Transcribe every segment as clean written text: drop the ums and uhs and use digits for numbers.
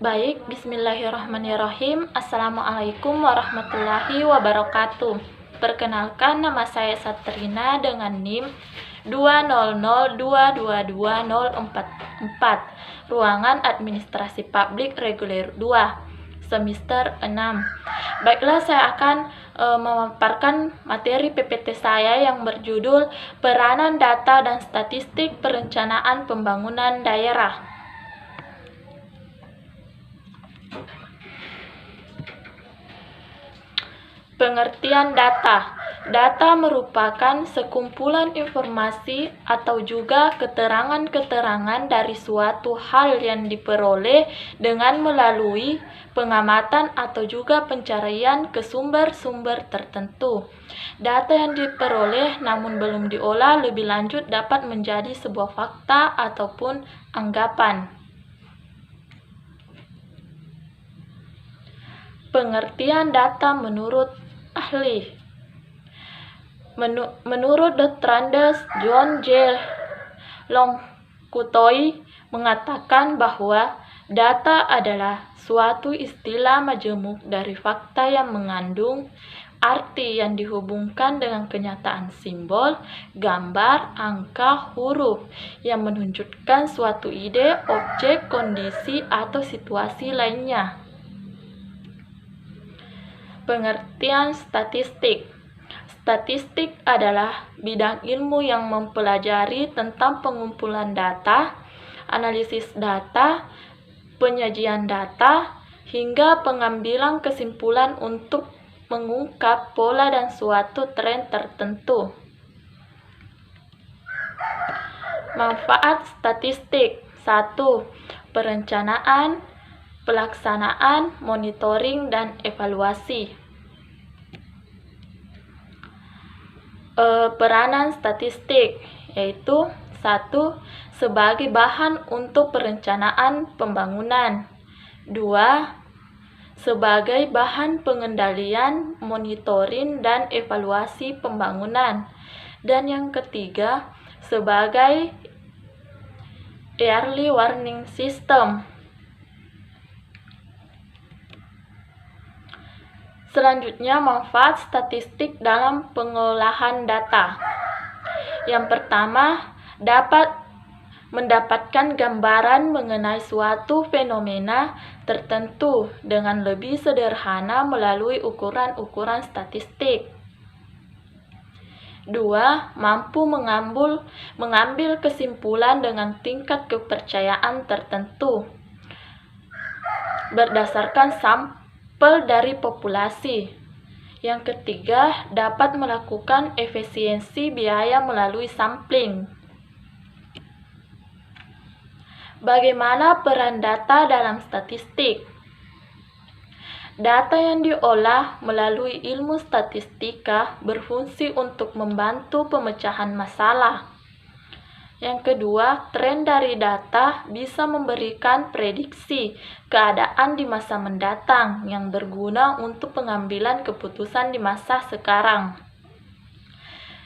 Baik, bismillahirrahmanirrahim. Assalamualaikum warahmatullahi wabarakatuh. Perkenalkan, nama saya Satrina dengan NIM 200222044, Ruangan Administrasi Publik Reguler 2, semester 6. Baiklah, saya akan memaparkan materi PPT saya yang berjudul Peranan Data dan Statistik Perencanaan Pembangunan Daerah. Pengertian data. Data merupakan sekumpulan informasi atau juga keterangan-keterangan dari suatu hal yang diperoleh dengan melalui pengamatan atau juga pencarian ke sumber-sumber tertentu. Data yang diperoleh namun belum diolah lebih lanjut dapat menjadi sebuah fakta ataupun anggapan. Pengertian data menurut ahli. Menurut Dr. John J. Longkutoi mengatakan bahwa data adalah suatu istilah majemuk dari fakta yang mengandung arti yang dihubungkan dengan kenyataan simbol, gambar, angka, huruf yang menunjukkan suatu ide, objek, kondisi, atau situasi lainnya. Pengertian statistik. Statistik adalah bidang ilmu yang mempelajari tentang pengumpulan data, analisis data, penyajian data, hingga pengambilan kesimpulan untuk mengungkap pola dan suatu tren tertentu. Manfaat statistik. 1. Perencanaan, pelaksanaan, monitoring, dan evaluasi. Peranan statistik yaitu 1. Sebagai bahan untuk perencanaan pembangunan. 2. Sebagai bahan pengendalian, monitoring, dan evaluasi pembangunan. Dan yang ketiga, sebagai early warning system. Selanjutnya, manfaat statistik dalam pengolahan data. Yang pertama, dapat mendapatkan gambaran mengenai suatu fenomena tertentu dengan lebih sederhana melalui ukuran-ukuran statistik. 2. Mampu mengambil kesimpulan dengan tingkat kepercayaan tertentu berdasarkan sampel dari populasi. Yang ketiga, dapat melakukan efisiensi biaya melalui sampling. Bagaimana peran data dalam statistik? Data yang diolah melalui ilmu statistika berfungsi untuk membantu pemecahan masalah. Yang kedua, tren dari data bisa memberikan prediksi keadaan di masa mendatang yang berguna untuk pengambilan keputusan di masa sekarang.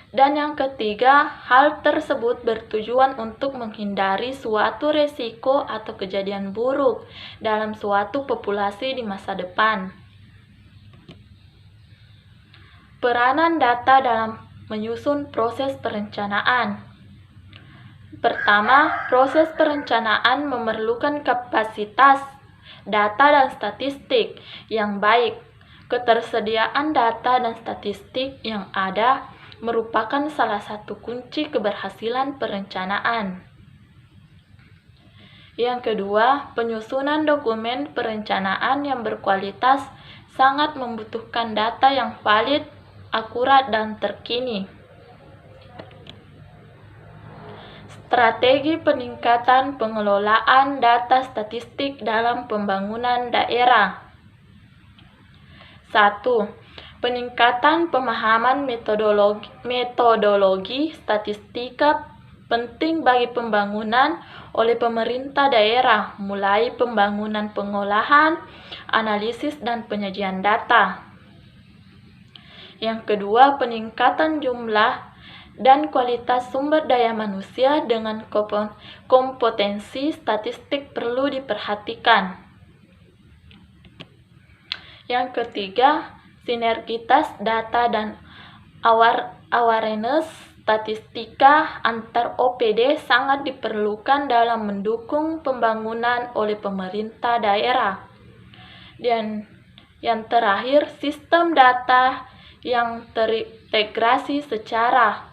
Dan yang ketiga, hal tersebut bertujuan untuk menghindari suatu resiko atau kejadian buruk dalam suatu populasi di masa depan. Peranan data dalam menyusun proses perencanaan. Pertama, proses perencanaan memerlukan kapasitas data dan statistik yang baik. Ketersediaan data dan statistik yang ada merupakan salah satu kunci keberhasilan perencanaan. Yang kedua, penyusunan dokumen perencanaan yang berkualitas sangat membutuhkan data yang valid, akurat, dan terkini. Strategi peningkatan pengelolaan data statistik dalam pembangunan daerah. 1. Peningkatan pemahaman metodologi statistika penting bagi pembangunan oleh pemerintah daerah, mulai pembangunan pengolahan, analisis, dan penyajian data. Yang kedua, peningkatan jumlah dan kualitas sumber daya manusia dengan kompetensi statistik perlu diperhatikan. Yang ketiga, sinergitas data dan awareness statistika antar OPD sangat diperlukan dalam mendukung pembangunan oleh pemerintah daerah. Dan yang terakhir, sistem data yang terintegrasi secara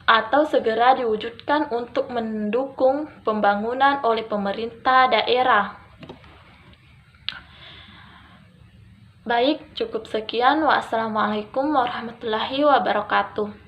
atau segera diwujudkan untuk mendukung pembangunan oleh pemerintah daerah. Baik, cukup sekian. Wassalamualaikum warahmatullahi wabarakatuh.